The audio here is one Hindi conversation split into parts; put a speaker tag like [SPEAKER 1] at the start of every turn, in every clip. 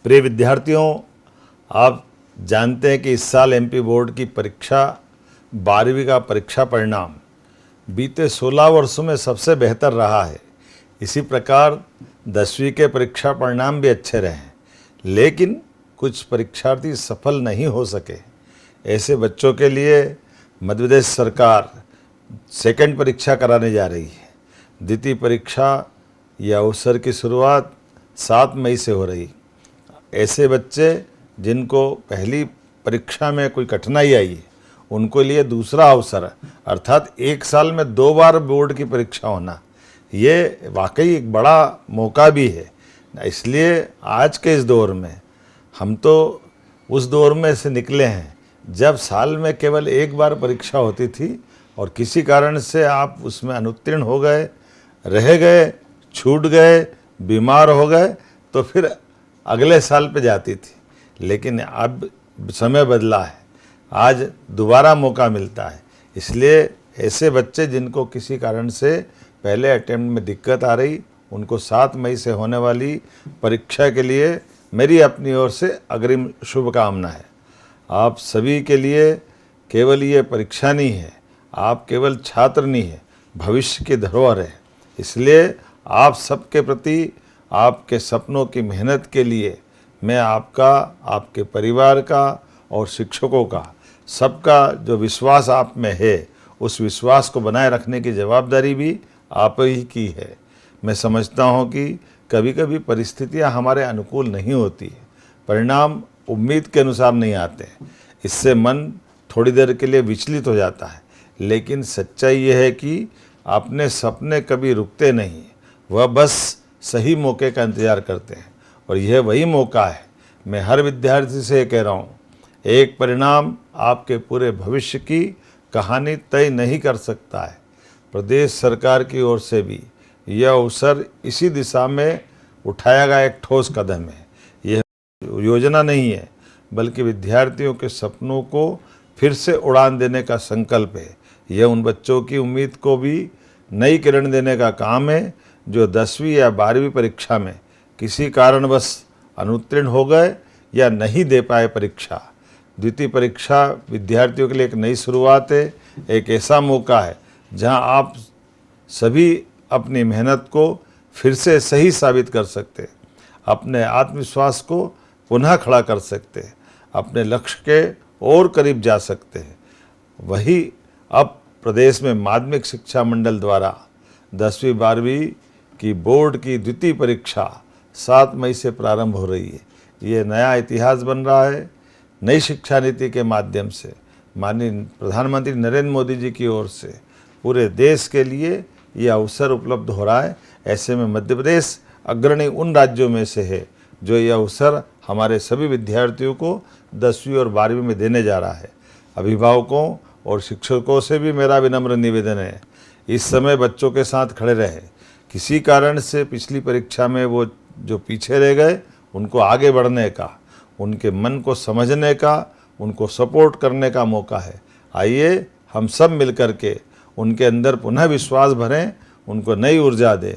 [SPEAKER 1] प्रिय विद्यार्थियों, आप जानते हैं कि इस साल एमपी बोर्ड की परीक्षा 12वीं का परीक्षा परिणाम बीते 16 वर्षों में सबसे बेहतर रहा है। इसी प्रकार 10वीं के परीक्षा परिणाम भी अच्छे रहे, लेकिन कुछ परीक्षार्थी सफल नहीं हो सके। ऐसे बच्चों के लिए मध्य प्रदेश सरकार सेकंड परीक्षा कराने जा रही है। द्वितीय परीक्षा या अवसर की शुरुआत 7 मई से हो रही। ऐसे बच्चे जिनको पहली परीक्षा में कोई कठिनाई आई है, उनको लिए दूसरा अवसर अर्थात 1 साल में 2 बार बोर्ड की परीक्षा होना, ये वाकई एक बड़ा मौका भी है। इसलिए आज के इस दौर में हम तो उस दौर में से निकले हैं जब साल में केवल 1 बार परीक्षा होती थी और किसी कारण से आप उसमें अनुत्तीर्ण हो गए, रह गए, छूट गए, बीमार हो गए तो फिर अगले साल पे जाती थी। लेकिन अब समय बदला है, आज दोबारा मौका मिलता है। इसलिए ऐसे बच्चे जिनको किसी कारण से पहले अटेम्प्ट में दिक्कत आ रही, उनको 7 मई से होने वाली परीक्षा के लिए मेरी अपनी ओर से अग्रिम शुभकामना है। आप सभी के लिए केवल ये परीक्षा नहीं है, आप केवल छात्र नहीं है, भविष्य की धरोहर है। इसलिए आप सबके प्रति, आपके सपनों की मेहनत के लिए मैं आपका, आपके परिवार का और शिक्षकों का, सबका जो विश्वास आप में है, उस विश्वास को बनाए रखने की जवाबदारी भी आप ही की है। मैं समझता हूँ कि कभी कभी परिस्थितियाँ हमारे अनुकूल नहीं होती है, परिणाम उम्मीद के अनुसार नहीं आते, इससे मन थोड़ी देर के लिए विचलित हो जाता है। लेकिन सच्चाई यह है कि अपने सपने कभी रुकते नहीं, वह बस सही मौके का इंतज़ार करते हैं और यह वही मौका है। मैं हर विद्यार्थी से कह रहा हूँ, एक परिणाम आपके पूरे भविष्य की कहानी तय नहीं कर सकता है। प्रदेश सरकार की ओर से भी यह अवसर इसी दिशा में उठाया गया एक ठोस कदम है। यह योजना नहीं है, बल्कि विद्यार्थियों के सपनों को फिर से उड़ान देने का संकल्प है। यह उन बच्चों की उम्मीद को भी नई किरण देने का काम है जो 10वीं या 12वीं परीक्षा में किसी कारणवश अनुत्तीर्ण हो गए या नहीं दे पाए परीक्षा। द्वितीय परीक्षा विद्यार्थियों के लिए एक नई शुरुआत है, एक ऐसा मौका है जहां आप सभी अपनी मेहनत को फिर से सही साबित कर सकते हैं, अपने आत्मविश्वास को पुनः खड़ा कर सकते हैं, अपने लक्ष्य के और करीब जा सकते हैं। वही अब प्रदेश में माध्यमिक शिक्षा मंडल द्वारा 10वीं 12वीं की बोर्ड की द्वितीय परीक्षा 7 मई से प्रारंभ हो रही है। ये नया इतिहास बन रहा है। नई शिक्षा नीति के माध्यम से माननीय प्रधानमंत्री नरेंद्र मोदी जी की ओर से पूरे देश के लिए ये अवसर उपलब्ध हो रहा है। ऐसे में मध्य प्रदेश अग्रणी उन राज्यों में से है जो ये अवसर हमारे सभी विद्यार्थियों को 10वीं और 12वीं में देने जा रहा है। अभिभावकों और शिक्षकों से भी मेरा विनम्र निवेदन है, इस समय बच्चों के साथ खड़े रहे। किसी कारण से पिछली परीक्षा में वो जो पीछे रह गए, उनको आगे बढ़ने का, उनके मन को समझने का, उनको सपोर्ट करने का मौका है। आइए हम सब मिलकर के उनके अंदर पुनः विश्वास भरें, उनको नई ऊर्जा दें।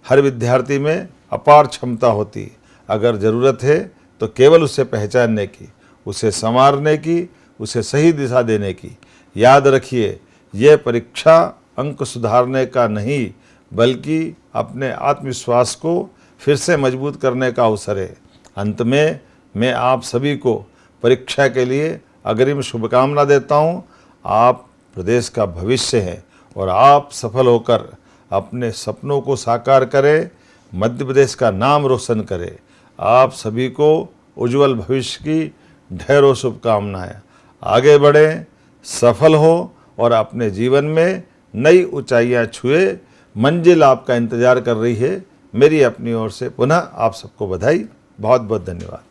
[SPEAKER 1] हर विद्यार्थी में अपार क्षमता होती, अगर ज़रूरत है तो केवल उसे पहचानने की, उसे संवारने की, उसे सही दिशा देने की। याद रखिए, ये परीक्षा अंक सुधारने का नहीं, बल्कि अपने आत्मविश्वास को फिर से मजबूत करने का अवसर है। अंत में मैं आप सभी को परीक्षा के लिए अग्रिम शुभकामना देता हूँ। आप प्रदेश का भविष्य हैं और आप सफल होकर अपने सपनों को साकार करें, मध्य प्रदेश का नाम रोशन करें। आप सभी को उज्जवल भविष्य की ढेरों शुभकामनाएं। आगे बढ़ें, सफल हो और अपने जीवन में नई ऊंचाइयां छुए। मंजिल आपका इंतजार कर रही है। मेरी अपनी ओर से पुनः आप सबको बधाई। बहुत बहुत धन्यवाद।